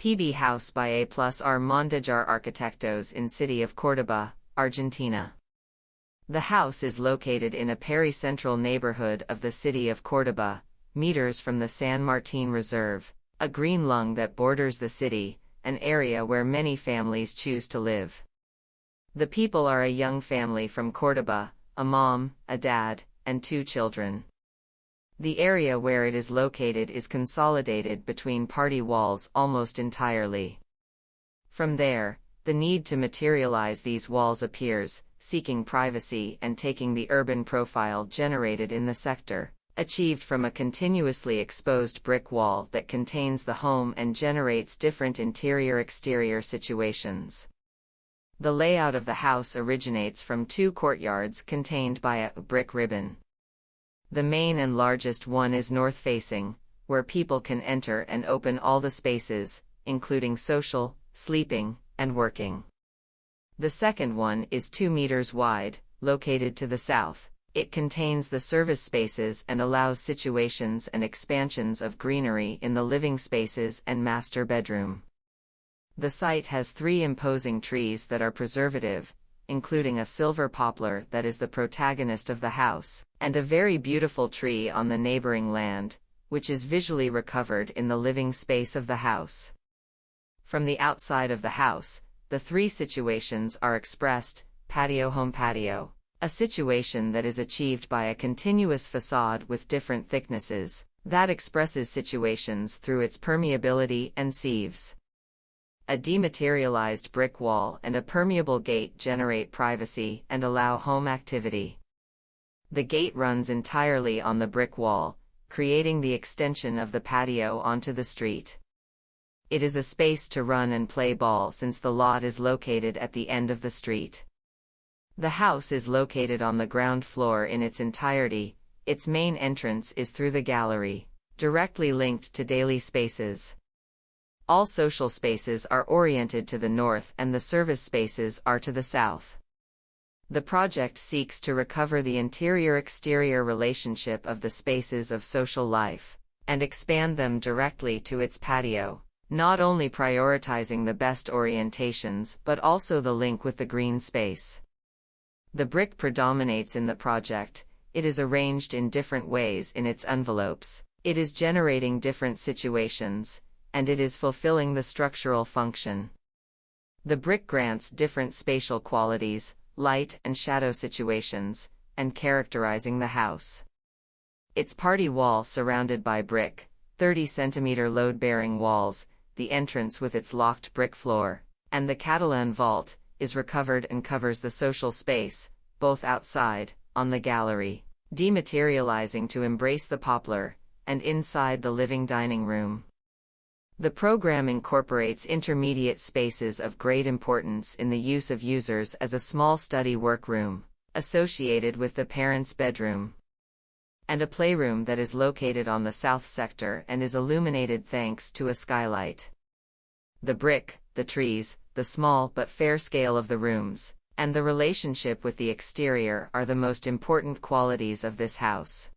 PB House by A+R Mondejar Arquitectos in city of Córdoba, Argentina. The house is located in a peri-central neighborhood of the city of Córdoba, meters from the San Martín Reserve, a green lung that borders the city, an area where many families choose to live. The people are a young family from Córdoba, a mom, a dad, and 2 children. The area where it is located is consolidated between party walls almost entirely. From there, the need to materialize these walls appears, seeking privacy and taking the urban profile generated in the sector, achieved from a continuously exposed brick wall that contains the home and generates different interior-exterior situations. The layout of the house originates from 2 courtyards contained by a brick ribbon. The main and largest one is north-facing, where people can enter and open all the spaces, including social, sleeping, and working. The second one is 2 meters wide, located to the south. It contains the service spaces and allows situations and expansions of greenery in the living spaces and master bedroom. The site has 3 imposing trees that are preservative, including a silver poplar that is the protagonist of the house, and a very beautiful tree on the neighboring land, which is visually recovered in the living space of the house. From the outside of the house, the 3 situations are expressed: patio-home patio, a situation that is achieved by a continuous facade with different thicknesses, that expresses situations through its permeability and sieves. A dematerialized brick wall and a permeable gate generate privacy and allow home activity. The gate runs entirely on the brick wall, creating the extension of the patio onto the street. It is a space to run and play ball since the lot is located at the end of the street. The house is located on the ground floor in its entirety. Its main entrance is through the gallery, directly linked to daily spaces. All social spaces are oriented to the north and the service spaces are to the south. The project seeks to recover the interior-exterior relationship of the spaces of social life, and expand them directly to its patio, not only prioritizing the best orientations but also the link with the green space. The brick predominates in the project. It is arranged in different ways in its envelopes, it is generating different situations, and it is fulfilling the structural function. The brick grants different spatial qualities, light and shadow situations, and characterizing the house. Its party wall surrounded by brick, 30 cm load-bearing walls, the entrance with its locked brick floor, and the Catalan vault, is recovered and covers the social space, both outside, on the gallery, dematerializing to embrace the poplar, and inside the living dining room. The program incorporates intermediate spaces of great importance in the use of users as a small study workroom, associated with the parents' bedroom, and a playroom that is located on the south sector and is illuminated thanks to a skylight. The brick, the trees, the small but fair scale of the rooms, and the relationship with the exterior are the most important qualities of this house.